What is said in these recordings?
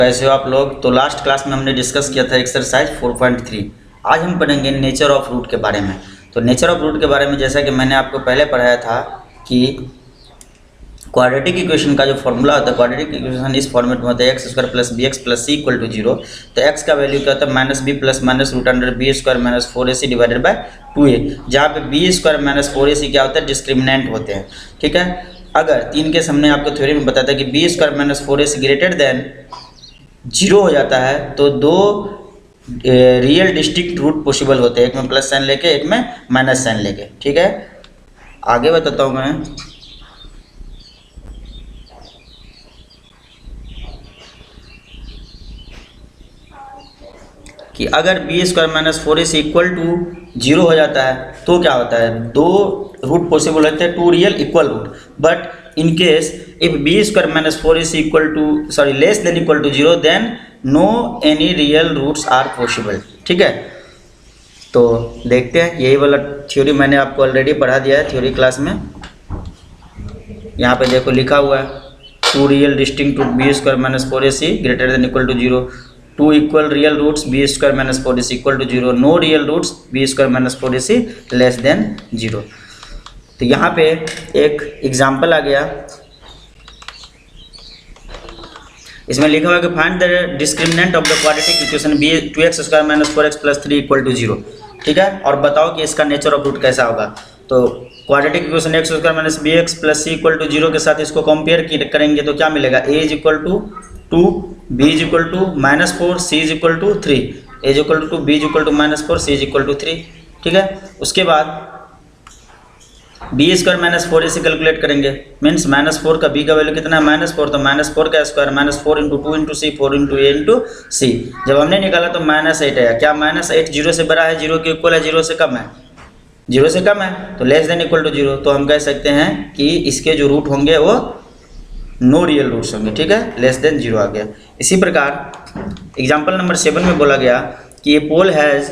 कैसे हो आप लोग। तो लास्ट क्लास में हमने डिस्कस किया था एक्सरसाइज 4.3। आज हम पढ़ेंगे नेचर ऑफ रूट के बारे में। तो नेचर ऑफ रूट के बारे में जैसा कि मैंने आपको पहले पढ़ाया था कि क्वाड्रेटिक इक्वेशन का जो फॉर्मूला होता है, क्वाड्रेटिक इक्वेशन इस फॉर्मेट में होता है x square plus b x plus c equal to 0। तो एक्स का वैल्यू क्या होता है minus b plus minus root under b square minus 4ac divided by 2a, जहाँ पे बी स्क्वायर माइनस 4ac क्या होता है डिस्क्रिमिनेंट होते हैं। ठीक है, अगर 3 के सामने आपको थ्योरी में बताता है कि b square minus 4ac greater than 0 हो जाता है तो दो रियल डिस्टिंक्ट रूट पॉसिबल होते हैं, एक में प्लस साइन लेके एक में माइनस साइन लेके। ठीक है, आगे बताता हूँ मैं कि अगर b square minus 4ac equal to 0 हो जाता है तो क्या होता है, दो रूट पॉसिबल होते हैं, two real equal root. But in case if b square minus 4ac equal to less than equal to 0 then no any real roots are possible. ठीक है, तो देखते हैं, यही वाला थ्योरी मैंने आपको ऑलरेडी पढ़ा दिया है थ्योरी क्लास में। यहाँ पे देखो लिखा हुआ है two real distinct root b square minus 4ac greater than equal to 0, two equal real roots b square minus 4ac equal to 0, no real roots b square minus 4ac less than 0। तो यहाँ पे एक example आ गया, इसमें लिखा हुआ है कि find the discriminant of the quadratic equation b 2x square minus 4x plus 3 equal to 0। ठीक है, और बताओ कि इसका नेचर ऑफ रूट कैसा होगा। तो quadratic equation x square minus b x plus c equal to 0 के साथ इसको कंपेयर करेंगे तो क्या मिलेगा, a is equal to 2, b is equal to minus 4, c is equal to 3, a is equal to 2, b is equal to minus 4, c is equal to 3। ठीक है, उसके बाद b square minus 4ac calculate करेंगे, means minus 4 का B का value कितना है minus 4, तो माइनस 4 का स्क्वायर माइनस 4 इंटू 2 इंटू सी 4 इंटू ए इंटू सी। जब हमने निकाला तो माइनस 8 आया, क्या माइनस 8 0 से बड़ा है, 0 के इक्वल है, 0 से कम है, 0 से कम है, तो लेस देन इक्वल टू 0। तो हम कह सकते हैं कि इसके जो रूट होंगे वो नो रियल रूट्स होंगे। ठीक है, लेस देन 0 आ गया। इसी प्रकार एग्जाम्पल नंबर 7 में बोला गया कि a pole has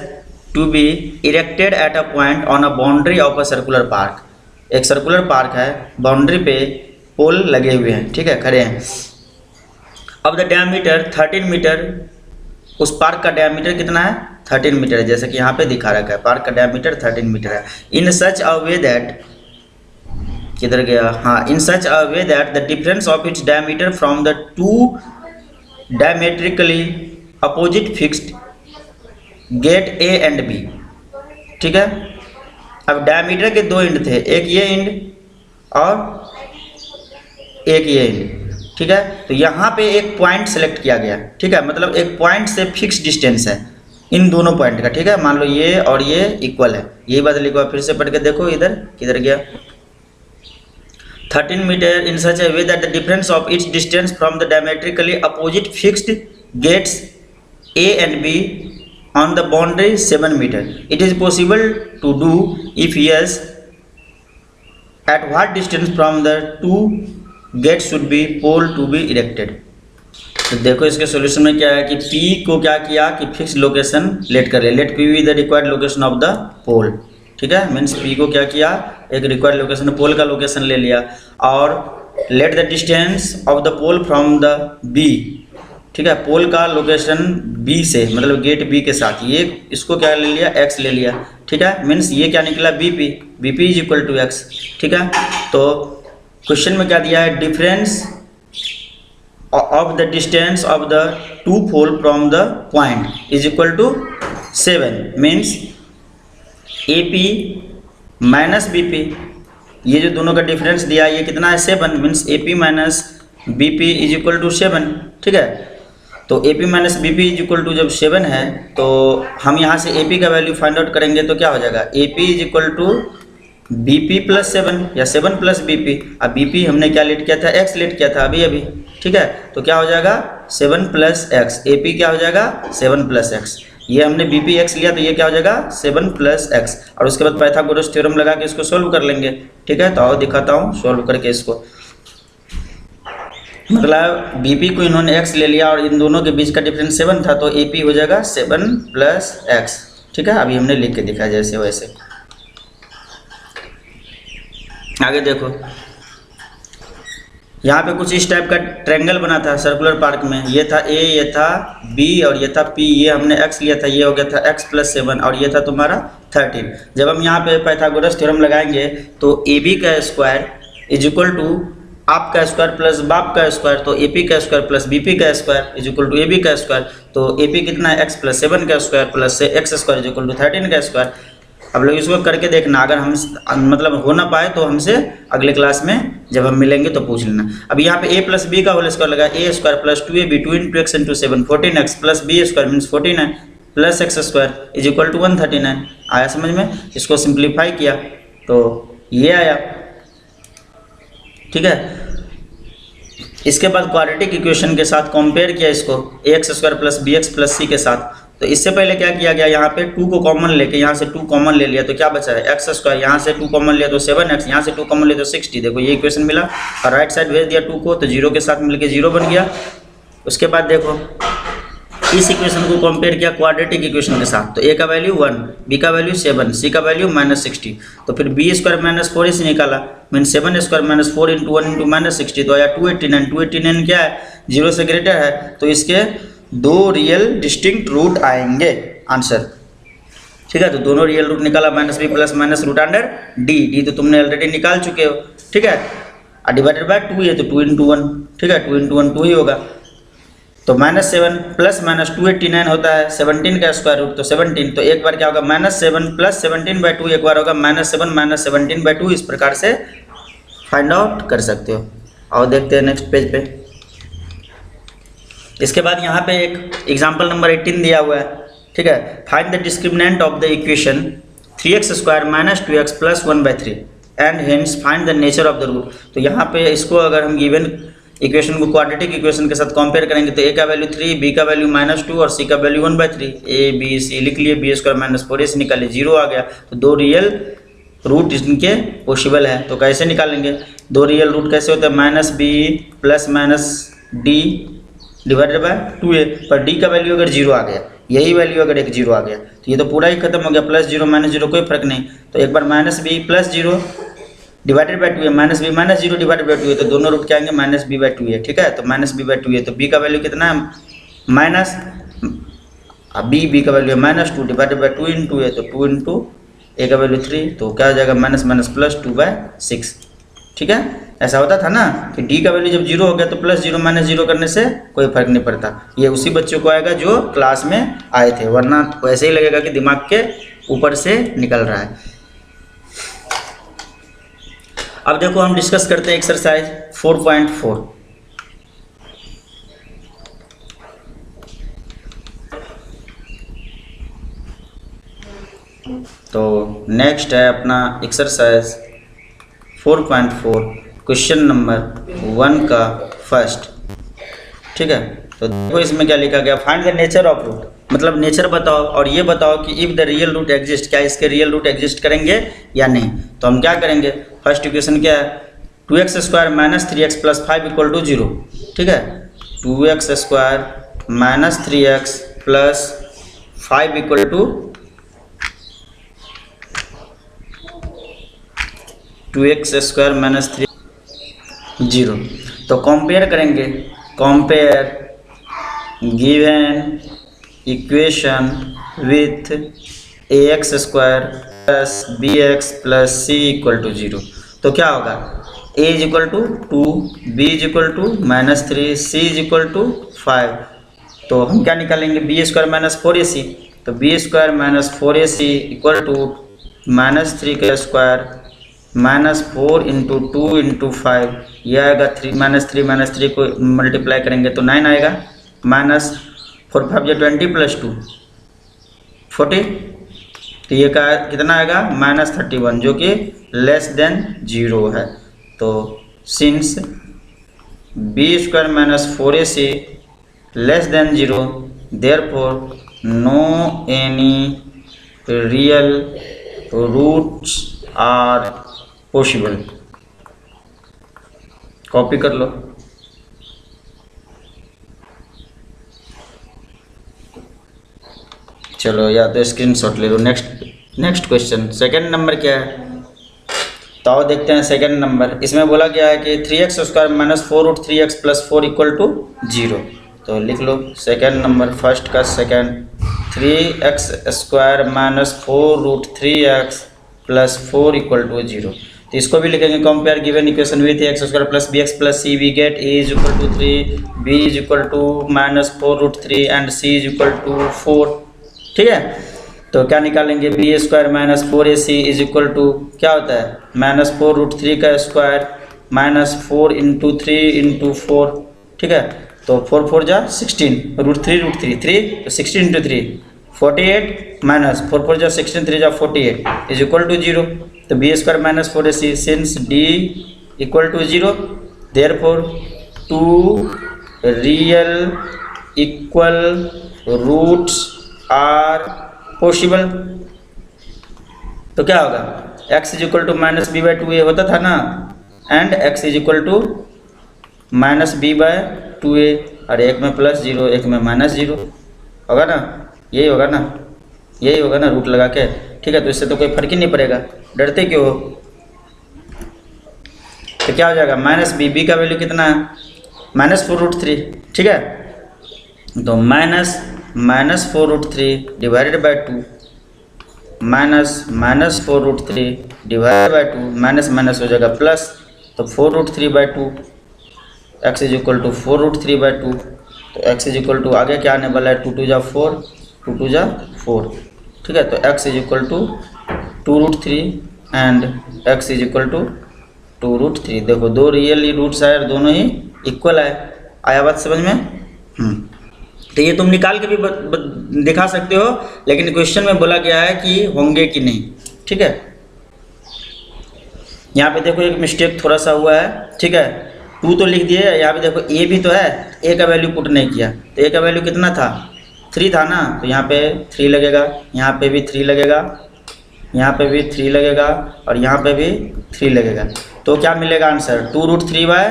to be erected at a point on a boundary of a circular park. एक सर्कुलर पार्क है, बाउंड्री पे पोल लगे हुए हैं, ठीक है, खड़े हैं। अब द डायमीटर 13 मीटर, उस पार्क का डायमीटर कितना है 13 मीटर है, जैसे कि यहाँ पे दिखा रखा है पार्क का डायमीटर 13 मीटर है। इन सच अ वे दैट, किधर गया, हाँ, in such a way that the difference of its diameter from the two diametrically opposite fixed gate A and B. ठीक है, अब डायमीटर के दो एंड थे, एक ये एंड और एक ये एंड। ठीक है, तो यहाँ पे एक पॉइंट सेलेक्ट किया गया। ठीक है, मतलब एक पॉइंट से फिक्स डिस्टेंस है इन दोनों पॉइंट का। ठीक है, मान लो ये और ये इक्वल है, यही बात लिखा, फिर से पढ़ के देखो, इधर किधर गया, 13 metre in such a way that the difference of its distance from the diametrically opposite fixed gates A and B on the boundary 7 meter. It is possible to do, if yes, at what distance from the two gates should be pole to be erected. तो देखो इसके solution में क्या है कि P को क्या किया कि फिक्स लोकेशन लेट कर लिया, late P be the required location of the pole। ठीक है, मीन्स P को क्या किया, एक रिक्वायर्ड लोकेशन पोल का लोकेशन ले लिया, और let the distance of the pole from the B। ठीक है, पोल का लोकेशन बी से, मतलब गेट बी के साथ, ये इसको क्या ले लिया, एक्स ले लिया। ठीक है, मीन्स ये क्या निकला, BP, BP is equal to x. ठीक है, तो क्वेश्चन में क्या दिया है, difference of the distance of the two pole from the point is equal to 7, means A P minus B P, ये जो दोनों का डिफरेंस दिया ये कितना है 7, means A P minus B P is equal to 7। ठीक है, तो A P minus B P is equal to जब 7 है तो हम यहाँ से ए पी का वैल्यू फाइंड आउट करेंगे तो क्या हो जाएगा, A P is equal to B P plus 7 या 7 प्लस बी पी। अब बी पी हमने क्या लेट किया था, एक्स लेट किया था अभी अभी। ठीक है, तो क्या हो जाएगा 7 प्लस एक्स, ए पी क्या हो जाएगा 7 प्लस एक्स, ये हमने बी पी एक्स लिया तो ये क्या हो जाएगा 7 प्लस एक्स, और उसके बाद पाइथागोरस थ्योरम लगा के इसको सोल्व कर लेंगे। ठीक है, तो आओ दिखाता हूँ सोल्व करके इसको। मतलब बीपी को इन्होंने x ले लिया और इन दोनों के बीच का डिफरेंस 7 था, तो AP हो जाएगा 7 प्लस एक्स। ठीक है, अभी हमने लिख के दिखाया जैसे वैसे। आगे देखो, यहाँ पे कुछ इस टाइप का ट्रायंगल बना था सर्कुलर पार्क में, ये था ए, ये था बी और ये था पी, ये हमने एक्स लिया था, ये हो गया था एक्स प्लस 7 और ये था तुम्हारा 13। जब हम यहाँ पे पाइथागोरस थ्योरम लगाएंगे तो ए बी का स्क्वायर इज इक्वल टू आप का स्क्वायर प्लस बाप का स्क्वायर, तो ए पी का स्क्वायर प्लस बी पी का square is equal to A B का स्क्वायर, तो ए पी कितना है एक्स प्लस 7 का square plus x square is equal to 13 का स्क्वायर। अब लोग इसको करके देखना, अगर हम मतलब हो ना पाए तो हमसे अगले क्लास में जब हम मिलेंगे तो पूछ लेना। अब यहाँ पे a प्लस बी का होल स्क्वायर लगा, a square plus 2ab 2 into x into 7 14x plus b square means 14 है plus x square is equal to 139। आया समझ में? इसको सिंप्लीफाई किया तो ये आया, ठीक है। इसके बाद क्वाड्रेटिक इक्वेशन के साथ कंपेयर किया इसको ax square plus b x plus c के साथ। तो इससे पहले क्या किया गया, यहाँ पे 2 को कॉमन लेके यहाँ से 2 कॉमन ले लिया तो क्या बचा है एक्स स्क्वायर, यहाँ से 2 कॉमन लिया तो 7x, यहाँ से 2 कॉमन लिया तो 60। देखो ये इक्वेशन मिला और राइट साइड भेज दिया 2 को तो 0 के साथ मिलके 0 बन गया। उसके बाद देखो इस इक्वेशन को कंपेयर किया क्वाड्रेटिक इक्वेशन के साथ, तो a का वैल्यू 1, b का वैल्यू 7, c का वैल्यू -60, तो फिर b स्क्वायर माइनस 4 से निकाला mean 7 square minus 4 into 1 into -60 तो आया 289। 289 क्या है 0 से ग्रेटर है, तो इसके 2 रियल डिस्टिंक्ट रूट आएंगे आंसर, ठीक है। तो दोनों रियल रूट निकाला minus b plus minus root under d, d तो तुमने ऑलरेडी निकाल चुके हो, ठीक है। और डिवाइडेड बाय 2 है तो 2 इंटू 1, ठीक है, 2 इंटू 1 2 ही होगा। तो -7 प्लस माइनस 289 होता है 17 का स्क्वायर रूट, तो 17, तो एक बार क्या होगा -7 प्लस 17/2, एक बार होगा -7 माइनस 17/2। इस प्रकार से फाइंड आउट कर सकते हो। और देखते हैं नेक्स्ट पेज पे। इसके बाद यहाँ पे एक एग्जाम्पल नंबर 18 दिया हुआ है, ठीक है। Find the discriminant of the equation 3x square minus 2x plus 1/3 and hence find the nature of the root. तो यहाँ पे इसको अगर हम गिवन इक्वेशन को क्वाड्रेटिक इक्वेशन के साथ कंपेयर करेंगे तो a का वैल्यू 3, b का वैल्यू -2 और c का वैल्यू 1/3, a b c लिख लिए, b स्क्वायर माइनस 4ac निकाले 0 आ गया। तो 2 रियल रूट इनके पॉसिबल है, तो कैसे निकालेंगे? 2 रियल रूट कैसे होते हैं, -b plus minus d divided by 2a, पर d का वैल्यू अगर 0 आ गया, यही वैल्यू अगर एक 0 आ गया तो ये तो पूरा ही खत्म हो गया, +0 -0 कोई फर्क नहीं। तो एक बार -b प्लस 0 डिवाइडेड बाय 2 है, -b माइनस 0 डिवाइडेड बाय 2 है, तो दोनों रूट क्या आएंगे -b/2 है, ठीक है। तो -b/2 है, तो b का वैल्यू कितना है माइनस, अब b का वैल्यू है -2 डिवाइडेड बाय 2 इंटू है, तो 2 इंटू a का वैल्यू 3, तो क्या हो जाएगा माइनस माइनस प्लस 2/6, ठीक है। ऐसा होता था ना कि d का वैल्यू जब 0 हो गया तो +0 -0 करने से कोई फर्क नहीं पड़ता। ये उसी बच्चों को आएगा जो क्लास में आए थे, वरना वैसे ही लगेगा कि दिमाग के ऊपर से निकल रहा है। अब देखो हम डिस्कस करते हैं एक्सरसाइज 4.4। तो नेक्स्ट है अपना एक्सरसाइज 4.4 क्वेश्चन नंबर 1 का फर्स्ट, ठीक है। तो देखो इसमें क्या लिखा गया, find the nature of root, मतलब नेचर बताओ और ये बताओ कि if the real root exist, क्या इसके रियल रूट एग्जिस्ट करेंगे या नहीं। तो हम क्या करेंगे, फर्स्ट इक्वेशन क्या है 2x square minus 3x plus 5 equal to 0, ठीक है। 2x square minus 3x plus 5 equal to 2x square minus 3 0। तो कंपेयर करेंगे, compare given equation with ax square plus bx plus c equal to 0। तो क्या होगा, a is equal to 2, b is equal to -3, c is equal to 5। तो हम क्या निकालेंगे, b square minus 4ac, तो b square minus 4ac equal to -3 का square -4 into 2 into 5, यह आएगा 3 को मल्टीप्लाई करेंगे तो 9 आएगा, -4 5 20 प्लस 2 40, तो ये का कितना आएगा -31 जो कि लेस देन 0 है। तो since b square minus 4ac less than 0 therefore no any real roots are possible. Copy कर लो। चलो या तो स्क्रीनशॉट ले लो। नेक्स्ट क्वेश्चन, सेकंड नंबर क्या है, तो आओ देखते हैं सेकंड नंबर। इसमें बोला गया है कि 3x² minus 4√3x plus 4 equal to 0। तो लिख लो सेकंड नंबर, फर्स्ट का second, 3x² minus 4√3x plus 4 equal to 0। तो इसको भी लिखेंगे compare given equation with x² plus bx plus c, we get a is equal to 3, b is equal to minus 4√3 and c is equal to 4। ठीक है, तो क्या निकालेंगे, b² minus 4ac is equal to क्या होता है, minus 4√3 का square minus 4 into 3 into 4। ठीक है, तो 4 4 जा 16, √3 3, तो 16 इंटू 3 48 माइनस 4 4 जा 16, 3 जा 48 इज इक्वल टू 0। तो b² minus 4ac since d equal to 0, therefore 2 real equal roots are possible. तो क्या होगा, x is equal to minus b by 2a होता था ना, and x is equal to minus b by 2a, और एक में प्लस 0 एक में माइनस 0 होगा ना, यही होगा ना, यही होगा ना रूट लगा के। ठीक है, तो इससे तो कोई फर्क ही नहीं पड़ेगा, डरते क्यों हो। तो क्या हो जाएगा, माइनस बी का वैल्यू कितना है, माइनस 4√3। ठीक है, तो minus 4√3 divided by 2 minus 4√3 divided by 2, minus minus हो जाएगा प्लस, तो 4√3 by 2, x is equal to 4√3 by 2। तो x इज इक्वल टू आगे क्या आने वाला है, 2 2 जा 4, 2 2 जा 4। ठीक है, तो x is equal to 2√3 and x is equal to 2√3। देखो दो रियली रूट्स आए और दोनों ही इक्वल आए। आया बात समझ में? तो ये तुम निकाल के भी दिखा सकते हो, लेकिन क्वेश्चन में बोला गया है कि होंगे कि नहीं। ठीक है, यहाँ पे देखो एक मिस्टेक थोड़ा सा हुआ है। ठीक है, 2 तो लिख दिए, यहाँ पे देखो a भी तो है, a का वैल्यू पुट नहीं किया। तो a का वैल्यू कितना था, 3 था ना, तो यहाँ पे 3 लगेगा, यहाँ पे भी 3 लगेगा, यहाँ पे भी 3 लगेगा, और यहाँ पे भी 3 लगेगा। तो क्या मिलेगा आंसर, 2√3 बाई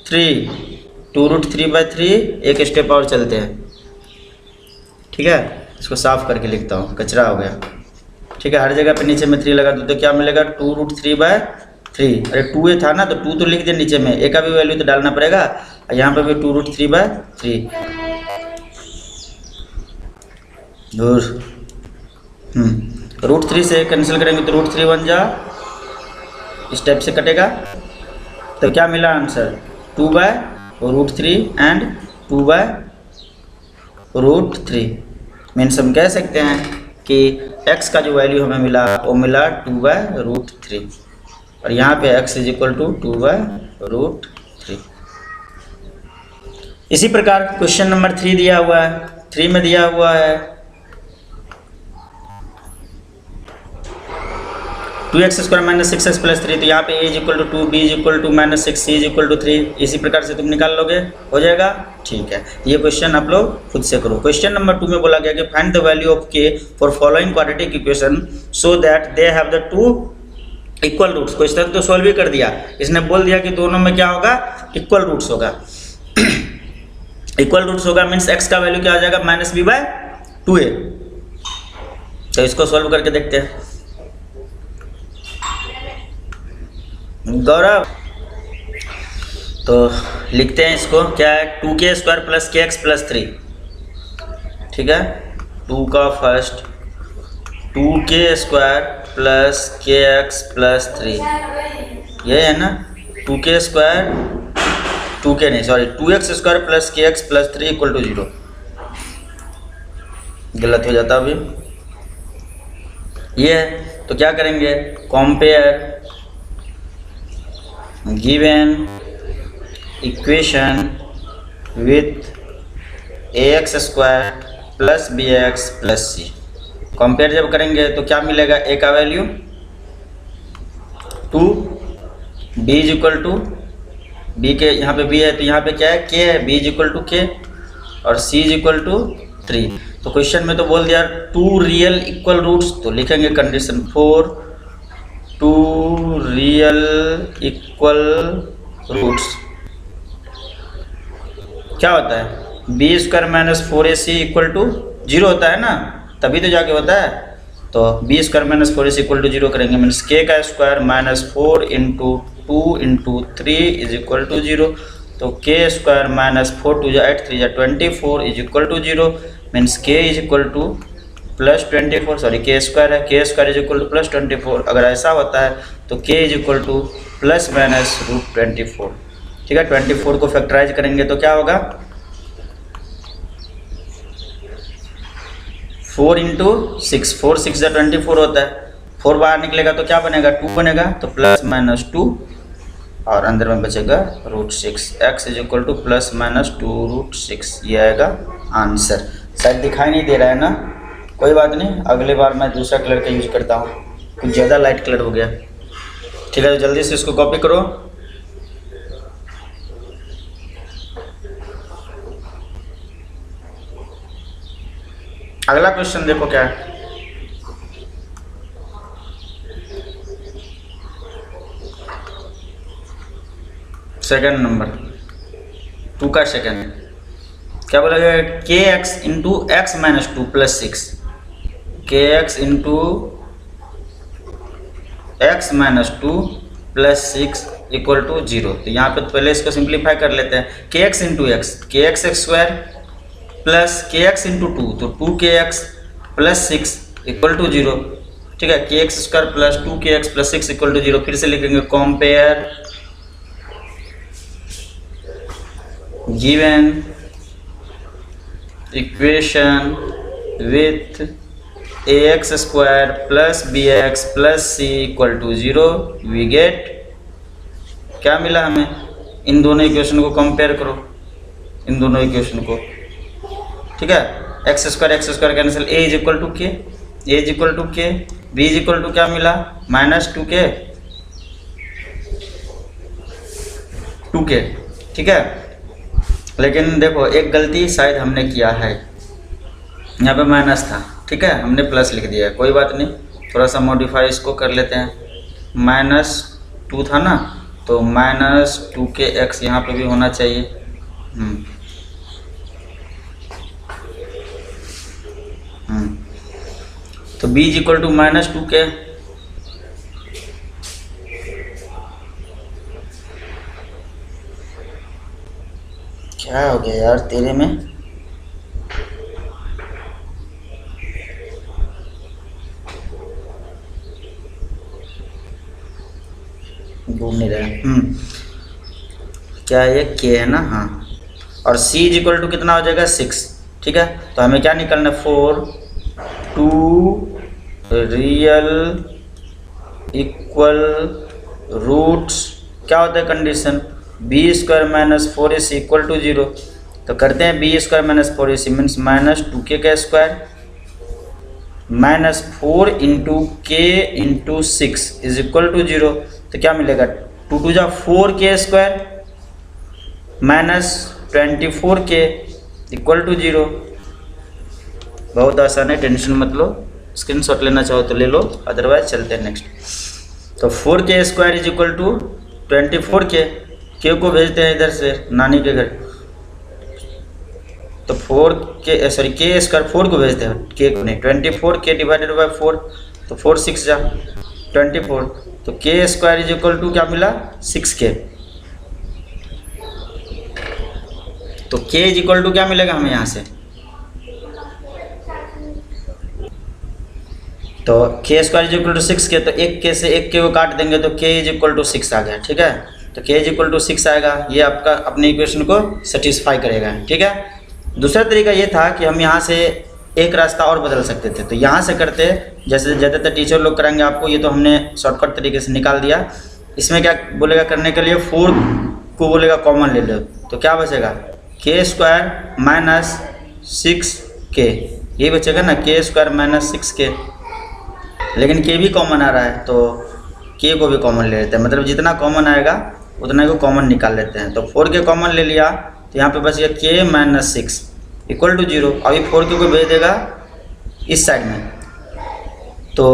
3, 2√3 बाई 3। एक स्टेप और चलते हैं। ठीक है, इसको साफ करके लिखता हूँ, कचरा हो गया। ठीक है, हर जगह पे नीचे में 3 लगा दो, तो क्या मिलेगा, 2√3 बाई 3। अरे 2a था ना, तो 2 तो लिख दिया नीचे में, a का भी वैल्यू तो डालना पड़ेगा, और यहाँ पे भी 2√3 बाई 3। √3 से कैंसिल करेंगे तो √3 बन जा, इस टाइप से कटेगा। तो क्या मिला answer, 2 by √3 and 2 by √3। Means हम कह सकते हैं कि x का जो वैल्यू हमें मिला वो मिला 2 बाई √3, और यहाँ पे x is equal to 2 by √3। इसी प्रकार क्वेश्चन नंबर 3 दिया हुआ है। 3 में दिया हुआ है 2x² माइनस 6x प्लस 3। तो यहाँ पे a is equal to 2, b is equal to minus 6, c is equal to 3। इसी प्रकार से तुम निकाल लोगे, हो जाएगा। ठीक है, ये क्वेश्चन आप लोग खुद से करो। क्वेश्चन नंबर 2 में बोला गया कि find the value of k for following quadratic equation so that they have the 2 equal roots. Question तो सॉल्व ही कर दिया, इसने बोल दिया कि दोनों में क्या होगा, इक्वल रूट्स होगा। इक्वल रूट्स होगा मीन्स x का वैल्यू क्या आ जाएगा, माइनस बी बाई 2a। तो इसको सॉल्व करके देखते हैं। गौरव, तो लिखते हैं इसको, क्या है, 2k² प्लस kx प्लस 3। ठीक है, 2 का first 2k² plus kx plus 3, ये है ना, 2k नहीं sorry 2x² plus kx plus 3 equal to 0। गलत हो जाता अभी, ये है। तो क्या करेंगे, compare given equation with ax² plus bx plus c। कंपेयर जब करेंगे तो क्या मिलेगा, a का value 2, b is equal to, b के यहाँ पे b है तो यहाँ पे क्या है, k है, b is equal to k, और c इज इक्वल टू 3। तो क्वेश्चन में तो बोल दिया 2 रियल इक्वल रूट्स, तो लिखेंगे कंडीशन 4 2 रियल इक्वल रूट्स। क्या होता है, b² minus 4ac equal to 0 होता है ना, तभी तो जाके होता है। तो b square minus 4ac equal to 0 करेंगे, मीन्स के का square minus 4 into 2 into 3 is equal to 0। तो k square minus 4 two 8 3 24 is equal to 0, means k is equal to plus 24, sorry k square है, k square is equal to plus 24। अगर ऐसा होता है तो k is equal to plus minus root 24। ठीक है, 24 को फैक्टराइज करेंगे तो क्या होगा, 4 इंटू 6, 4 6 24 होता है, 4 बाहर निकलेगा तो क्या बनेगा, 2 बनेगा, तो प्लस माइनस 2 और अंदर में बचेगा root 6। X is equal to plus minus 2 root 6, ये आएगा आंसर। शायद दिखाई नहीं दे रहा है ना, कोई बात नहीं, अगले बार मैं दूसरा कलर का यूज करता हूँ, कुछ ज़्यादा लाइट कलर हो गया। ठीक है, तो जल्दी से इसको कॉपी करो। अगला क्वेश्चन देखो क्या है, सेकंड नंबर 2 का सेकंड, क्या बोलेगा, k x into x minus 2 plus 6, k x into x minus 2 plus 6 equal to 0। तो यहाँ पे तो पहले इसको सिंप्लीफाई कर लेते हैं, के एक्स इंटू एक्स, के एक्स स्क्वायर प्लस के एक्स इंटू 2, तो 2 के एक्स प्लस 6 इक्वल टू 0। ठीक है, के एक्स स्क्वायर प्लस 2 के एक्स प्लस 6 इक्वल टू 0। फिर से लिखेंगे compare given equation with a x square plus b x plus c equal to 0। We get, क्या मिला हमें, इन दोनों इक्वेशन को कंपेयर करो, इन दोनों इक्वेशन को। ठीक है, x square cancel, a is equal to k, a is equal to k, b is equal to क्या मिला, माइनस 2k, 2k। ठीक है, लेकिन देखो एक गलती शायद हमने किया है, यहाँ पे माइनस था, ठीक है, हमने प्लस लिख दिया है, कोई बात नहीं, थोड़ा सा मॉडिफाई इसको कर लेते हैं। माइनस 2 था ना, तो माइनस 2k एक्स यहाँ पे भी होना चाहिए। तो b is equal to minus 2k, क्या हो गया यार तेरे में, घूम नहीं रहा। क्या ये के है ना, हाँ, और c इज इक्वल टू कितना हो जाएगा, 6। ठीक है, तो हमें क्या निकलना है, 4 2 रियल इक्वल रूट्स, क्या होता है condition, b square minus 4ac equal to 0। तो करते हैं b square minus 4ac means minus 2k का square minus 4 into k into 6 is equal to 0। तो क्या मिलेगा, 2 2 जा 4k square minus 24k equal to 0। बहुत आसान है, टेंशन मत लो, स्क्रीनशॉट लेना चाहो तो ले लो, अदरवाइज चलते हैं नेक्स्ट। तो 4k square is equal to 24k, के को भेजते हैं इधर से नानी के घर, तो 4k सॉरी के स्क्वायर 4 को भेजते हैं, के को नहीं, 24k डिवाइडेड बाय 4, तो 4 6 जा 24, तो k square is equal to क्या मिला, 6k। तो k इज इक्वल टू क्या मिलेगा हमें यहाँ से, तो k square is equal to 6k, तो एक k से एक k को काट देंगे तो k इज इक्वल टू 6 आ गया। ठीक है, तो k इज इक्वल टू 6 आएगा, ये आपका अपने इक्वेशन को सेटिस्फाई करेगा। ठीक है, दूसरा तरीका ये था कि हम यहाँ से एक रास्ता और बदल सकते थे, तो यहाँ से करते, जैसे ज़्यादातर टीचर लोग कराएंगे आपको, ये तो हमने शॉर्टकट तरीके से निकाल दिया। इसमें क्या बोलेगा करने के लिए, 4 को बोलेगा कॉमन ले लो, तो क्या बचेगा, के स्क्वायर माइनस 6k, ये बचेगा ना, के स्क्वायर माइनस 6k, लेकिन के भी कॉमन आ रहा है तो के को भी कॉमन ले लेते हैं, मतलब जितना कॉमन आएगा उतना को कॉमन निकाल लेते हैं। तो 4k कॉमन ले लिया, तो यहाँ पे बच गया के माइनस 6 इक्वल टू 0। अभी 4k को भेज देगा इस साइड में, तो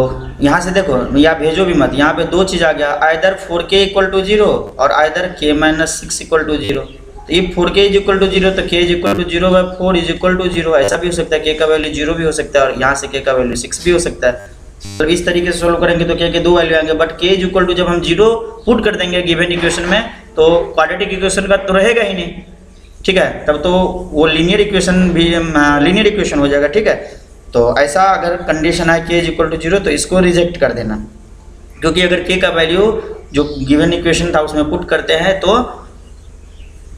यहाँ से देखो, या भेजो भी मत, यहाँ पे दो चीज़ आ गया, आइदर 4k इक्वल टू 0 और आइदर के माइनस 6 इक्वल टू 0। तो ये 4k इज इक्वल टू 0, तो k is equal to 0/4 is equal to 0, ऐसा भी हो सकता है, k का वैल्यू 0 भी हो सकता है और यहाँ से k का वैल्यू 6 भी हो सकता है। तो इस तरीके से सोल्व करेंगे तो क्या कि 2 वैल्यू आएंगे, but k is equal to जब हम 0 पुट कर देंगे गिवन इक्वेशन में तो क्वाड्रेटिक इक्वेशन का तो रहेगा ही नहीं, ठीक है, तब तो वो लीनियर इक्वेशन भी लीनियर इक्वेशन हो जाएगा, ठीक है। तो ऐसा अगर कंडीशन है k इज इक्वल टू 0 तो इसको रिजेक्ट कर देना, क्योंकि अगर k का वैल्यू जो गिवन इक्वेशन था उसमें पुट करते हैं तो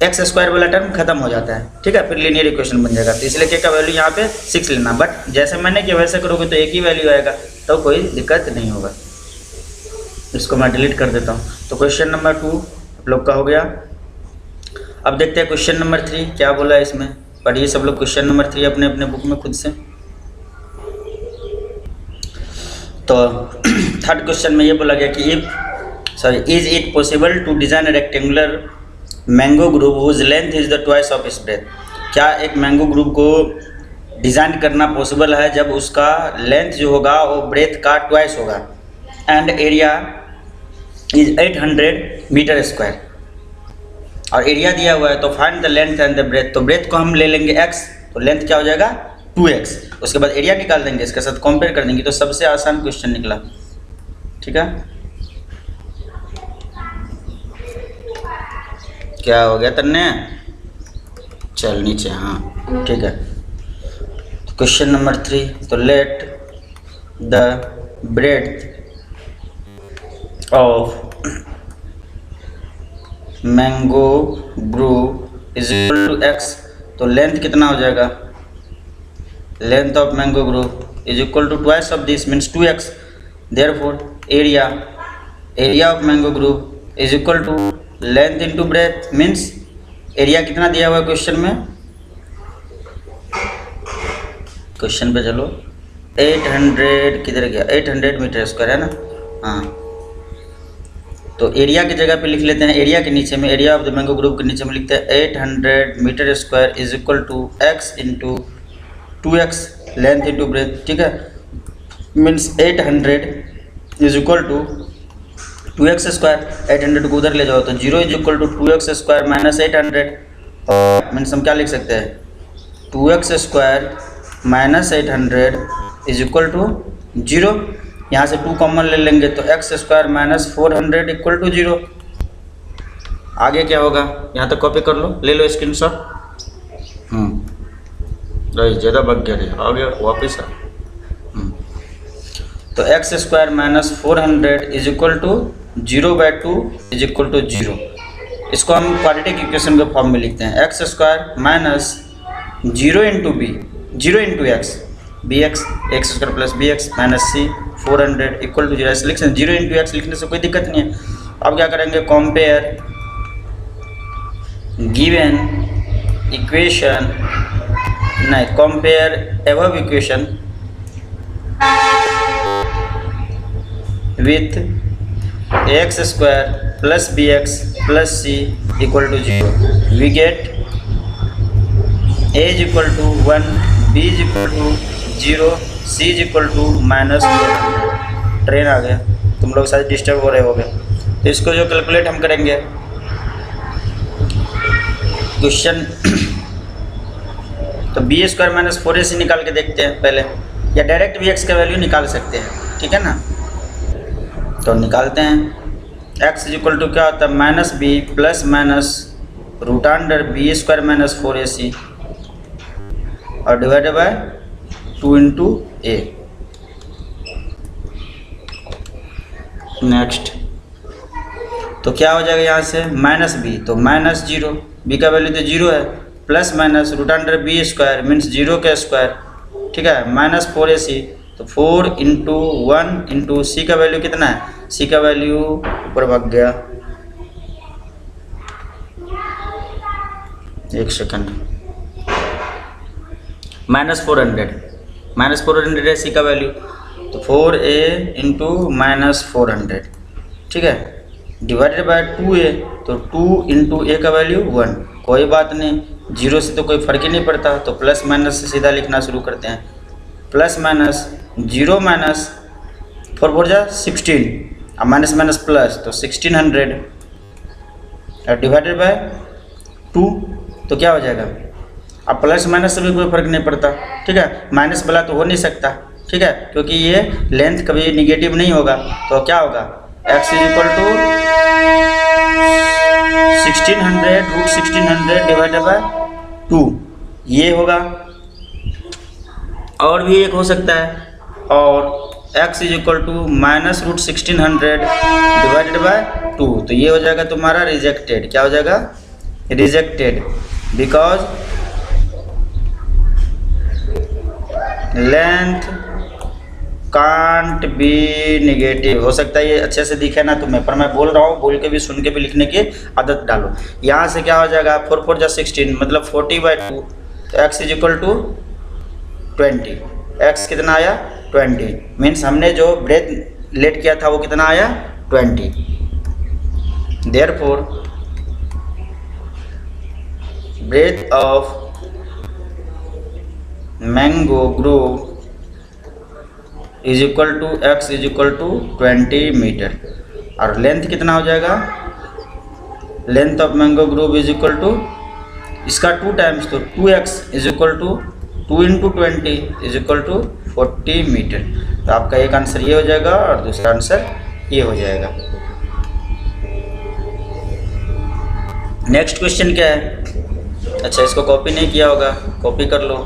एक्स स्क्वायर वाला टर्म खत्म हो जाता है, ठीक है, फिर लीनियर इक्वेशन बन जाएगा। तो इसलिए k का वैल्यू यहाँ पे 6 लेना, बट जैसे मैंने किया वैसे करोगे तो एक ही वैल्यू आएगा, तो कोई दिक्कत नहीं होगा। इसको मैं डिलीट कर देता हूँ। तो क्वेश्चन नंबर 2 आप लोग का हो गया। अब देखते हैं क्वेश्चन नंबर 3 क्या बोला है इसमें। पढ़िए सब लोग क्वेश्चन नंबर 3 अपने अपने बुक में खुद से। तो थर्ड क्वेश्चन में ये बोला गया कि is it possible to design a rectangular mango group whose length is the twice of its breadth. क्या एक मैंगो ग्रुप को डिज़ाइन करना पॉसिबल है जब उसका लेंथ जो होगा वो ब्रेथ का ट्वाइस होगा, and area is 800 metre square, और एरिया दिया हुआ है तो find the length and the breadth. तो ब्रेथ को हम ले लेंगे x, तो लेंथ क्या हो जाएगा 2x, उसके बाद एरिया निकाल देंगे, इसके साथ कंपेयर कर देंगे। तो सबसे आसान क्वेश्चन निकला, ठीक है। क्या हो गया तन्ने, चल नीचे, हाँ ठीक है। क्वेश्चन नंबर 3, तो let the breadth of mango group is equal to x, तो लेंथ कितना हो जाएगा, length of mango group is equal to twice of this means 2x, therefore area of mango group is equal to length into breadth, means area कितना दिया हुआ है question में, question पे चलो 800 किधर गया, 800 मीटर स्क्वायर है ना, हाँ। तो एरिया की जगह पे लिख लेते हैं, एरिया के नीचे में area of the mango group के नीचे में लिखते हैं 800 metre square is equal to x into 2x length into breadth, ठीक है, means 800 is equal to 2x square, 800 को उधर ले जाओ तो 0 is equal to 2x square minus 800, और मीन्स हम क्या लिख सकते हैं 2x square minus 800 is equal to 0। यहाँ से 2 कॉमन ले लेंगे तो x square minus 400 equal to 0। आगे क्या होगा, यहाँ तक कॉपी कर लो, ले लो स्क्रीनशॉट। रही ज़्यादा बग गया रे, आ गया वापस आ। तो x square minus 400 is equal to 0/2 is equal to 0। इसको हम क्वाड्रेटिक इक्वेशन के फॉर्म में लिखते हैं, x square minus 0 into b, 0 into x, b x, x square plus b x minus c 400 equal to 0। ऐसे लिख सकते हैं, 0 इंटू एक्स लिखने से कोई दिक्कत नहीं है। अब क्या करेंगे, कंपेयर गिवन इक्वेशन, नहीं compare above equation with x square plus b x plus c equal to 0। We get a is equal to 1, b is equal to 0, c is equal to minus 400। Train आ गया, तुम लोग शायद disturb हो रहे होगे। तो इसको जो कैलकुलेट हम करेंगे क्वेश्चन, तो बी स्क्वायर माइनस 4ac निकाल के देखते हैं पहले, या डायरेक्ट भी x का वैल्यू निकाल सकते हैं, ठीक है ना। तो निकालते हैं, x इज इक्वल टू क्या होता है minus b plus minus root under b square minus 4ac और divided by 2 into a. Next, तो क्या हो जाएगा यहाँ से माइनस बी, तो माइनस 0, बी का वैल्यू तो 0 है, plus minus root under b square means 0 का स्क्वायर, ठीक है, माइनस 4ac, तो 4 इंटू 1 इंटू सी का वैल्यू कितना है, सी का वैल्यू ऊपर भाग गया, एक सेकंड, माइनस 400 है सी का वैल्यू, तो 4a इंटू माइनस 400, ठीक है, डिवाइडेड बाय 2a, तो 2 इंटू ए का वैल्यू 1। कोई बात नहीं, 0 से तो कोई फर्क ही नहीं पड़ता, तो प्लस माइनस से सीधा लिखना शुरू करते हैं। प्लस माइनस 0 माइनस 4 4 जा 16, अब माइनस माइनस प्लस, तो 1600 और डिवाइडेड बाय 2, तो क्या हो जाएगा, अब प्लस माइनस से भी कोई फर्क नहीं पड़ता, ठीक है, माइनस वाला तो हो नहीं सकता, ठीक है, क्योंकि ये लेंथ कभी निगेटिव नहीं होगा। तो क्या होगा, x is equal to 1600 root 1600 divided by 2, ये होगा। और भी एक हो सकता है, और x is equal to minus root 1600 divided by 2, तो ये हो जाएगा तुम्हारा रिजेक्टेड। क्या हो जाएगा, rejected, because length can't be negative. हो सकता है ये अच्छे से दिखे ना तुम्हें, पर मैं बोल रहा हूँ, बोल के भी सुन के भी लिखने की आदत डालो। यहाँ से क्या हो जाएगा, 4 4 जा 16 मतलब 40/2, तो x is equal to 20। x कितना आया, 20, मीन्स हमने जो ब्रेथ लेट किया था वो कितना आया, 20। Therefore breadth of mango grove is equal to x is equal to 20 metre. और लेंथ कितना हो जाएगा, length of mango grove is equal to इसका 2 टाइम्स, तो 2x is equal to 2 into 20 is equal to 40 metre. तो आपका एक answer ये हो जाएगा और दूसरा आंसर ये हो जाएगा। नेक्स्ट क्वेश्चन क्या है, अच्छा इसको कॉपी नहीं किया होगा, कॉपी कर लो।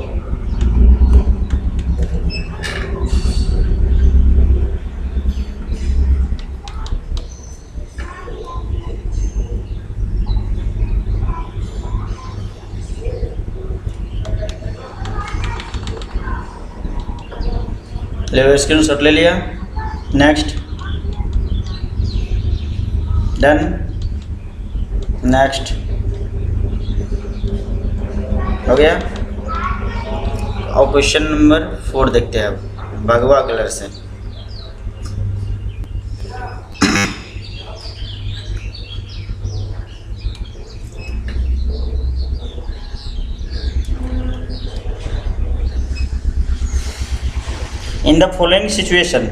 ले लो, स्क्रीनशॉट ले लिया। नेक्स्ट, डन, नेक्स्ट हो गया। और क्वेश्चन नंबर 4 देखते हैं अब भगवा कलर से। In the following situation,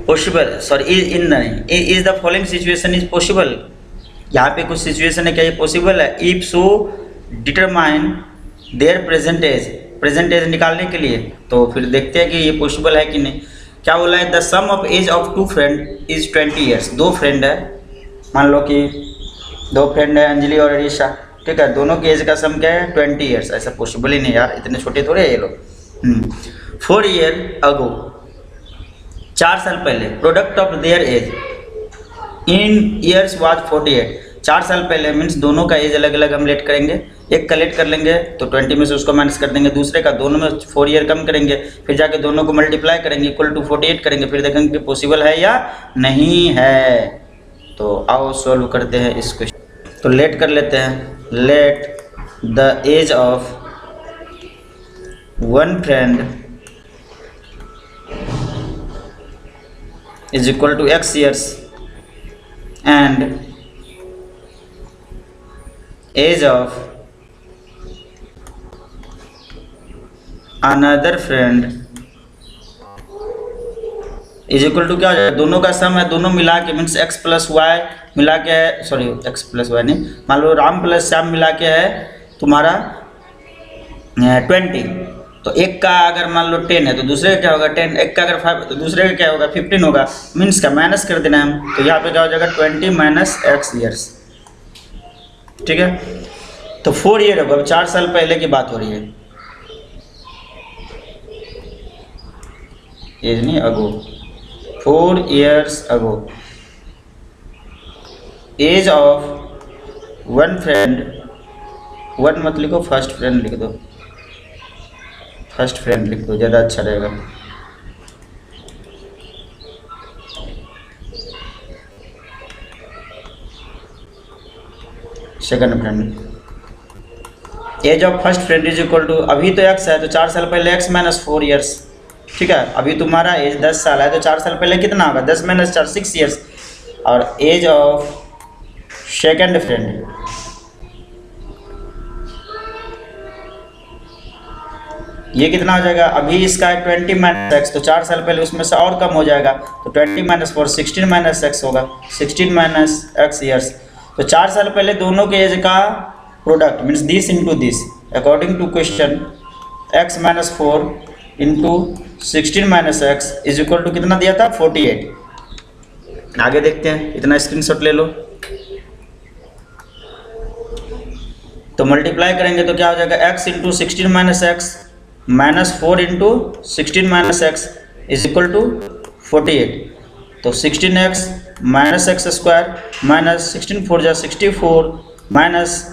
possible, sorry, is the following situation is possible। यहाँ पे कुछ सिचुएशन है, क्या ये पॉसिबल है। If so determine their present age निकालने के लिए, तो फिर देखते हैं कि ये पॉसिबल है कि नहीं। क्या बोला है, the sum of age of 2 friend is 20 years. 2 friend है, मान लो कि 2 फ्रेंड है, अंजलि और अरीशा, ठीक है, दोनों की एज का सम क्या है, 20 ईयर्स। ऐसा पॉसिबल ही नहीं यार, इतने छोटे थोड़े है ये लोग। 4 ईयर अगो, 4 साल पहले, product of their age in years was 48। 4 साल पहले मीन्स दोनों का एज अलग अलग हम लेट करेंगे। एक का लेट कर लेंगे तो 20 में से उसको माइनस कर देंगे, दूसरे का, दोनों में 4 ईयर कम करेंगे, फिर जाके दोनों को मल्टीप्लाई करेंगे, इक्वल टू 48 करेंगे, फिर देखेंगे कि पॉसिबल है या नहीं है। तो आओ सॉल्व करते हैं इस क्वेश्चन। तो लेट कर लेते हैं, let the age of one friend is equal to x years and age of another friend is equal to क्या हो जाएगा, दोनों का सम है, दोनों मिला के मीन्स x प्लस वाई मिला के है, सॉरी x प्लस वाई नहीं, मान लो राम प्लस श्याम मिला के है तुम्हारा 20। तो एक का अगर मान लो 10 है तो दूसरे का क्या होगा 10, एक का अगर 5 तो दूसरे का क्या होगा 15 होगा, मीन्स का माइनस कर देना है। तो यहाँ पे क्या हो जाएगा 20 माइनस x ईयर्स, ठीक है। तो 4 ईयर होगा, अब 4 साल पहले की बात हो रही है, एज नहीं ago, 4 years ago, age of one friend, one मत लिखो, फर्स्ट फ्रेंड लिख दो, फर्स्ट फ्रेंड लिख दो, ज़्यादा अच्छा रहेगा। Second friend, age of first friend is equal to, अभी तो x है तो 4 साल पहले x माइनस 4 ईयर्स, ठीक है। अभी तुम्हारा एज 10 साल है तो 4 साल पहले कितना होगा 10 माइनस 4 6 ईयर्स। और एज ऑफ सेकंड फ्रेंड, ये कितना हो जाएगा, अभी इसका है 20 माइनस एक्स, तो 4 साल पहले उसमें से और कम हो जाएगा, तो 20 माइनस 4 16 माइनस एक्स होगा, 16 माइनस एक्स ईयर्स। तो 4 साल पहले दोनों के एज का product means this into this, according to question x minus 4 into 16 minus x is equal to कितना दिया था 48। आगे देखते हैं, इतना स्क्रीनशॉट ले लो। तो मल्टीप्लाई करेंगे तो क्या हो जाएगा x into 16 minus x minus 4 into 16 minus x is equal to 48। तो 16x minus x square minus 16 4 जा 64 माइनस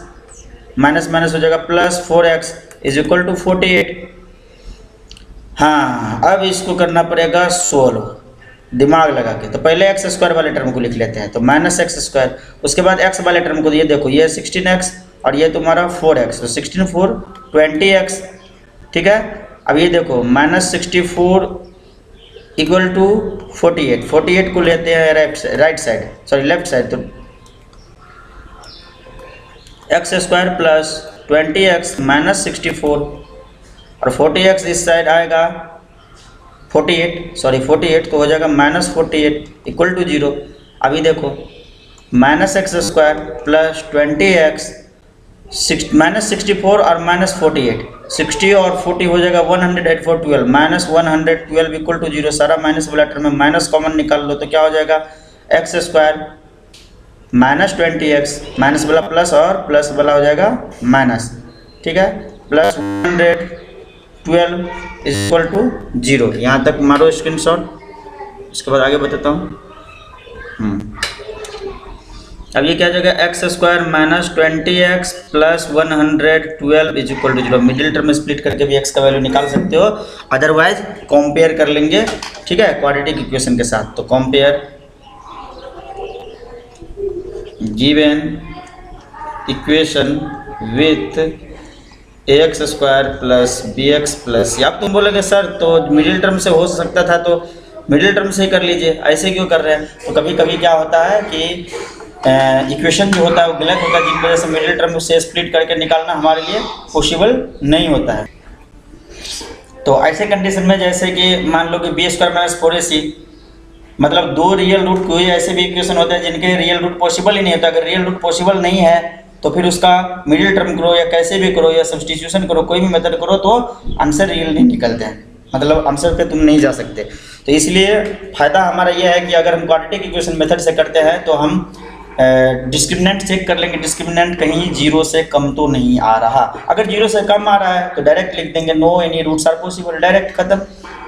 माइनस माइनस हो जाएगा plus 4x is equal to 48। हाँ, अब इसको करना पड़ेगा सोल्व दिमाग लगा के। तो पहले एक्स स्क्वायर वाले टर्म को लिख लेते हैं, तो माइनस एक्स स्क्वायर, उसके बाद एक्स वाले टर्म को, ये देखो ये 16x और ये तुम्हारा 4x, तो 16 4 20x, ठीक है। अब ये देखो माइनस 64 इक्वल टू 48, 48 को लेते हैं right side, sorry left side, तो x square plus 20x minus 64 और 40x इस साइड आएगा 48 तो हो जाएगा माइनस 48 इक्वल टू 0। अभी देखो minus x square plus 20x minus 64 और माइनस 48, 60 और 40 हो जाएगा 108 4 12 माइनस 112 इक्वल टू 0। सारा माइनस वाला टर्म में माइनस कॉमन निकाल लो तो क्या हो जाएगा x square minus 20x minus वाला प्लस और प्लस वाला हो जाएगा माइनस, ठीक है, प्लस 112 इक्वल टू 0। यहाँ तक मारो स्क्रीनशॉट, इसके बाद आगे बताता हूँ। अब ये क्या हो जाएगा x square minus 20x plus 112 is equal to 0। Middle term split करके भी x का वैल्यू निकाल सकते हो, अदरवाइज कंपेयर कर लेंगे, ठीक है, क्वाड्रेटिक इक्वेशन के साथ। तो compare given equation with ax square plus bx plus, या तुम बोलोगे सर तो मिडिल टर्म से हो सकता था तो मिडिल टर्म से ही कर लीजिए, ऐसे क्यों कर रहे हैं। तो कभी कभी क्या होता है कि इक्वेशन जो होता है वो गलत होता है, जिन वजह से मिडिल टर्म से स्प्लिट करके निकालना हमारे लिए पॉसिबल नहीं होता है। तो ऐसे कंडीशन में जैसे कि मान लो कि बी स्क्वायर माइनस 4ac, मतलब दो रियल रूट, कोई ऐसे भी इक्वेशन होते हैं जिनके रियल रूट पॉसिबल ही नहीं होता। अगर रियल रूट पॉसिबल नहीं है तो फिर उसका मिडिल टर्म करो या कैसे भी करो या सब्स्टिट्यूशन करो, कोई भी मेथड करो तो आंसर रियल नहीं निकलते हैं, मतलब आंसर पे तुम नहीं जा सकते। तो इसलिए फ़ायदा हमारा यह है कि अगर हम क्वाड्रेटिक इक्वेशन मेथड से करते हैं तो हम डिस्क्रिमिनेंट चेक कर लेंगे, डिस्क्रिमिनेंट कहीं 0 से कम तो नहीं आ रहा। अगर 0 से कम आ रहा है तो डायरेक्ट लिख देंगे no any roots are possible, direct खत्म।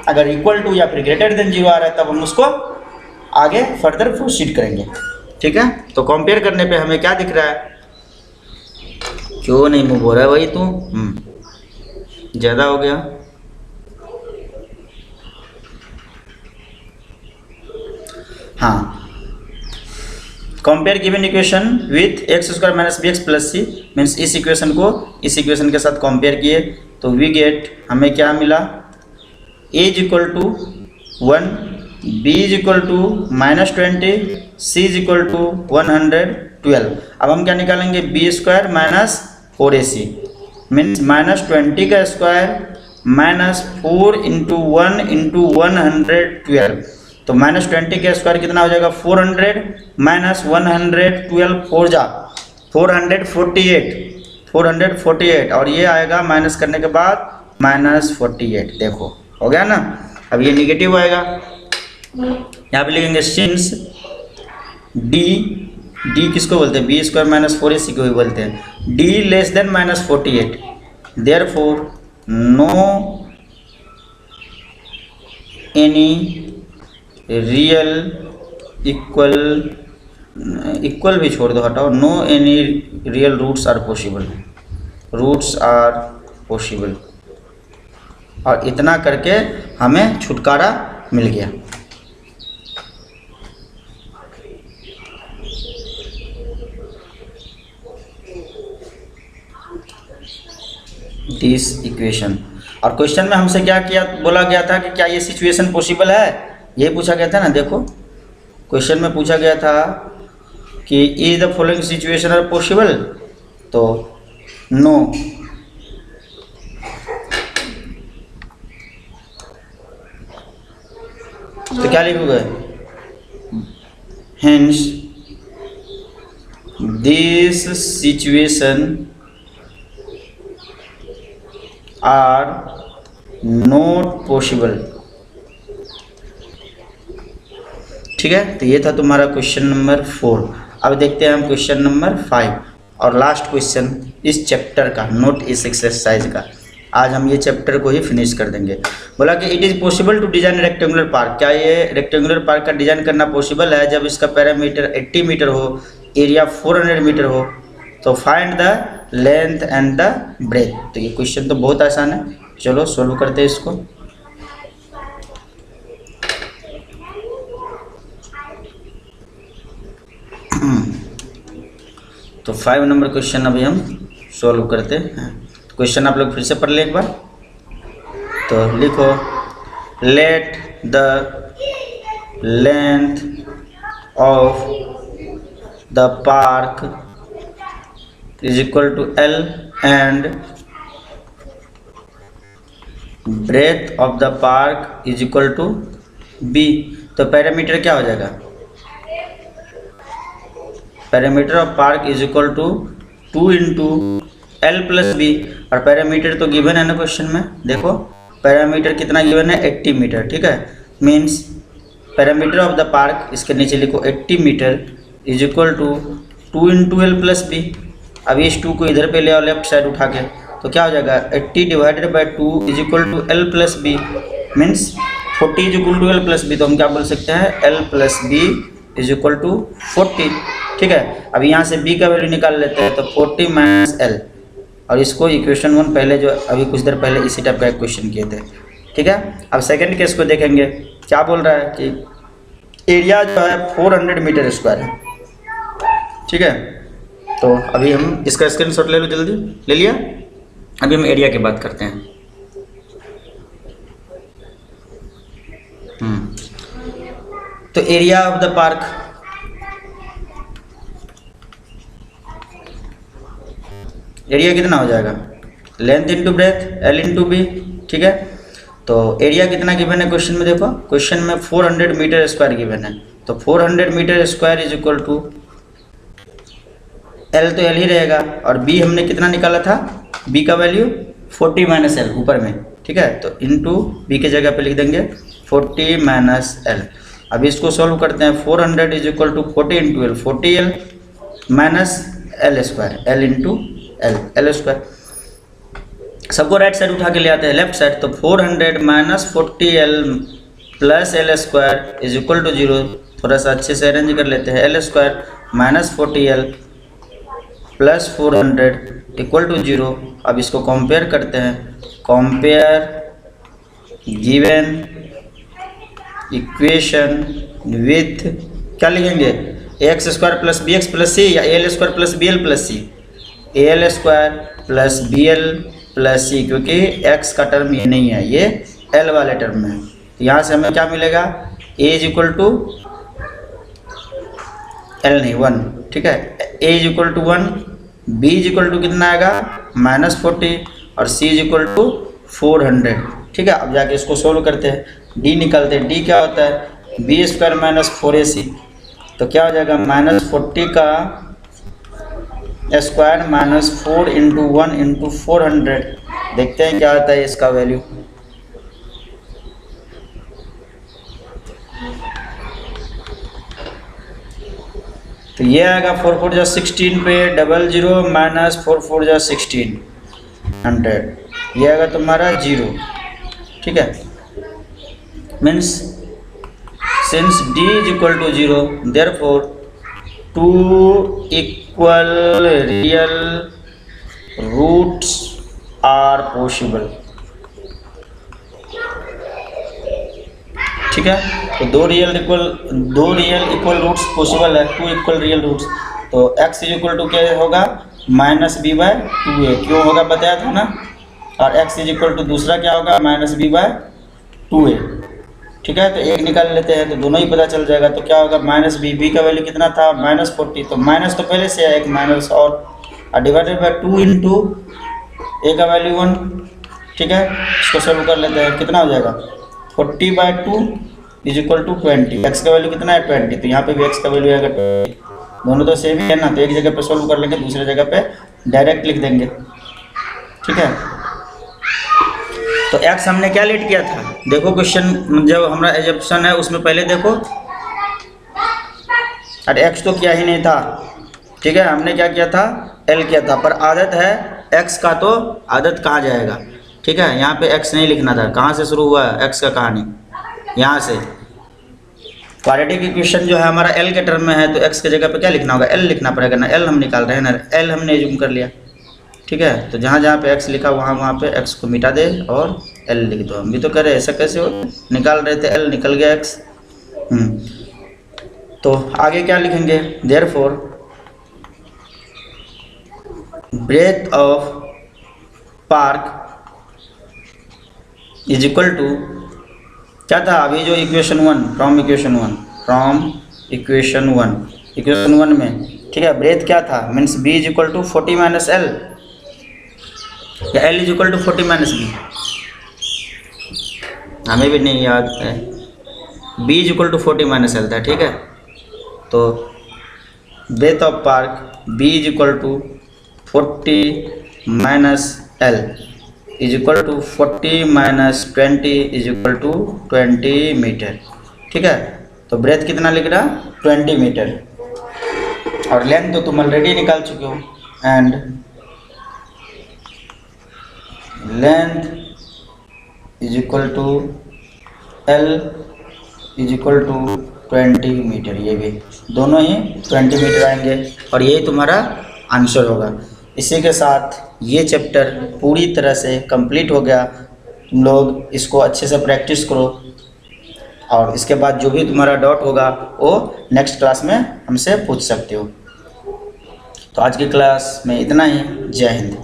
अगर इक्वल टू या फिर ग्रेटर देन 0 आ रहा है तब हम उसको आगे फर्दर प्रोसीड करेंगे, ठीक है। तो कंपेयर करने पे हमें क्या दिख रहा है, क्यों नहीं मूव हो रहा है वही तो ज़्यादा हो गया। हाँ, compare given equation with x square minus b x plus c, means इस इक्वेशन को इस इक्वेशन के साथ कंपेयर किए तो वी गेट, हमें क्या मिला, a is equal to 1, b is equal to minus 20, c is equal to 112। अब हम क्या निकालेंगे, b square minus 4ac means minus 20 का स्क्वायर माइनस 4 इंटू 1 इंटू 112। तो माइनस 20 का स्क्वायर कितना हो जाएगा 400 माइनस 112 4 जा 448 और ये आएगा माइनस करने के बाद माइनस 48। देखो हो गया ना। अब ये निगेटिव आएगा, यहाँ पे लिखेंगे सिंस डी किसको बोलते हैं, बी स्क्वायर माइनस 4ac को भी बोलते हैं, d less than minus 48, therefore no any real equal भी छोड़ दो, हटाओ, no any real roots are possible. और इतना करके हमें छुटकारा मिल गया। दिस इक्वेशन, और क्वेश्चन में हमसे क्या किया, बोला गया था कि क्या ये सिचुएशन पॉसिबल है, यही पूछा गया था ना। देखो क्वेश्चन में पूछा गया था कि is the following situation are possible, तो नो। तो क्या लिखोगे, hence this situation are not possible. ठीक है, तो ये था तुम्हारा क्वेश्चन नंबर 4। अब देखते हैं हम क्वेश्चन नंबर 5 और लास्ट क्वेश्चन इस चैप्टर का, नोट इस एक्सरसाइज का। आज हम ये चैप्टर को ही फिनिश कर देंगे। बोला कि it is possible to design rectangular park. क्या ये रेक्टेंगुलर पार्क का डिजाइन करना पॉसिबल है जब इसका पैरामीटर 80 मीटर हो, एरिया 400 मीटर हो। तो find the length and the breadth. तो ये क्वेश्चन तो बहुत आसान है, चलो सोल्व करते हैं इसको। तो 5 नंबर क्वेश्चन अभी हम सॉल्व करते हैं। क्वेश्चन आप लोग फिर से पढ़ लें एक बार। तो लिखो, let the length of the park is equal to L and breadth of the park is equal to B। तो पैरामीटर क्या हो जाएगा? Parameter of park is equal to 2 into L plus b. और पैरामीटर तो given है ना question में, देखो पैरामीटर कितना गिवन है? 80 मीटर। ठीक है, means parameter of the park, इसके नीचे लिखो 80 metre is equal to 2 into L plus b. अब इस 2 को इधर पे ले आओ लेफ्ट साइड उठा के, तो क्या हो जाएगा? 80 divided by 2 is equal to L plus b, means 40 is equal to L plus b. तो हम क्या बोल सकते हैं? L plus b is equal to 40। ठीक है, अब यहाँ से b का वैल्यू निकाल लेते हैं, तो 40 माइनस L। और इसको इक्वेशन 1 पहले जो अभी कुछ देर पहले इसी टाइप का एक क्वेश्चन किए थे। ठीक है, अब सेकंड केस को देखेंगे। क्या बोल रहा है कि एरिया जो है 400 मीटर स्क्वायर है। ठीक है, तो अभी हम इसका स्क्रीनशॉट ले लो, जल्दी ले लिया। अभी हम एरिया की बात करते हैं। तो area of the park, area कितना हो जाएगा? Length into breadth, L into b. ठीक है, तो एरिया कितना गिवन है क्वेश्चन में? देखो क्वेश्चन में 400 मीटर स्क्वायर गिवन है, तो 400 metre square is equal to L तो L ही रहेगा, और B हमने कितना निकाला था? B का वैल्यू 40 माइनस L ऊपर में। ठीक है, तो इंटू B के जगह पे लिख देंगे 40 माइनस L। अब इसको सॉल्व करते हैं। 400 is equal to 40 into L, 40L minus L square, L into L square. सबको राइट साइड उठा के ले आते हैं लेफ्ट साइड, तो 400 minus 40L plus L square is equal to 0। थोड़ा सा अच्छे से अरेंज कर लेते हैं। L square minus 40L plus 400 equal to 0। अब इसको कंपेयर करते हैं। कंपेयर गिवन इक्वेशन विथ, क्या लिखेंगे? X square plus b x plus c, या l square plus b l plus c. L square plus b l plus c, क्योंकि x का term ये नहीं है, ये एल वाले टर्म में है। तो यहाँ से हमें क्या मिलेगा? A is equal to l नहीं 1। ठीक है, a is equal to 1, b is equal to कितना आएगा? माइनस 40, और सी इज इक्वल टू 400। ठीक है, अब जाके इसको सोल्व करते हैं, डी निकालते हैं। डी क्या होता है? B square minus 4ac। तो क्या हो जाएगा? माइनस 40 का स्क्वायर माइनस 4 इंटू 1 इंटू 400। देखते हैं क्या आता है इसका वैल्यू। तो ये आएगा 4 4 जा 16 पे 00 माइनस 4 4 जा 16 100। ये आएगा तुम्हारा 0। ठीक है, means since d is equal to 0, therefore 2 equal real roots are possible. ठीक है, तो दो रियल इक्वल रूट्स पॉसिबल है, 2 इक्वल रियल रूट्स। तो x इज इक्वल टू क्या होगा? Minus b by 2a। क्यों होगा बताया था ना। और x इज इक्वल टू दूसरा क्या होगा? Minus b by 2a। ठीक है, तो एक निकाल लेते हैं तो दोनों ही पता चल जाएगा। तो क्या होगा? माइनस बी का वैल्यू कितना था? माइनस 40। तो माइनस तो पहले से है, एक माइनस और डिवाइडेड बाय 2 इंटू ए का वैल्यू 1। ठीक है, इसको सॉल्व कर लेते हैं। कितना हो जाएगा? 40 by 2 is equal to 20। X का वैल्यू कितना है? 20। तो यहाँ पे भी एक्स का वैल्यू आएगा 20। दोनों तो सेम ही है ना, तो एक जगह पे सॉल्व कर लेंगे, दूसरे जगह पे डायरेक्ट लिख देंगे। ठीक है, तो x हमने क्या लेट किया था, देखो क्वेश्चन जो हमारा एजम्पशन है उसमें पहले देखो, अरे x तो किया ही नहीं था, ठीक है, हमने क्या किया था, l किया था, पर आदत है x का, तो आदत कहाँ जाएगा, ठीक है, यहाँ पे x नहीं लिखना था, कहाँ से शुरू हुआ है x का कहानी, यहाँ से। क्वाड्रेटिक इक्वेशन जो है हमारा l के टर्म में है, तो x की जगह पे क्या लिखना होगा, l लिखना पड़ेगा ना, l हम निकाल रहे हैं ना, l हमने एज्यूम कर लिया, ठीक है। तो जहाँ जहाँ पे x लिखा वहाँ पे x को मिटा दे और l लिख दो। हम भी तो कह रहे हैं, ऐसा कैसे हो, निकाल रहे थे l, निकल गया x। तो आगे क्या लिखेंगे, therefore breadth of park is equal to, क्या था अभी जो इक्वेशन 1, फ्रॉम इक्वेशन 1 में, ठीक है, ब्रेथ क्या था, means b is equal to 40 minus l, या l is equal to 40 minus b, हमें भी नहीं याद है, b is equal to 40 minus l था, ठीक है। तो breadth of park b is equal to 40 minus l is equal to 40 minus 20 is equal to 20 metre, ठीक है। तो ब्रेथ कितना लिख रहा, 20 मीटर, और लेंथ तो तुम ऑलरेडी निकाल चुके हो, and length is equal to l is equal to 20 metre, ये भी दोनों ही 20 मीटर आएंगे, और यही तुम्हारा आंसर होगा। इसी के साथ ये चैप्टर पूरी तरह से कंप्लीट हो गया। तुम लोग इसको अच्छे से प्रैक्टिस करो, और इसके बाद जो भी तुम्हारा डाउट होगा वो नेक्स्ट क्लास में हमसे पूछ सकते हो। तो आज की क्लास में इतना ही। जय हिंद।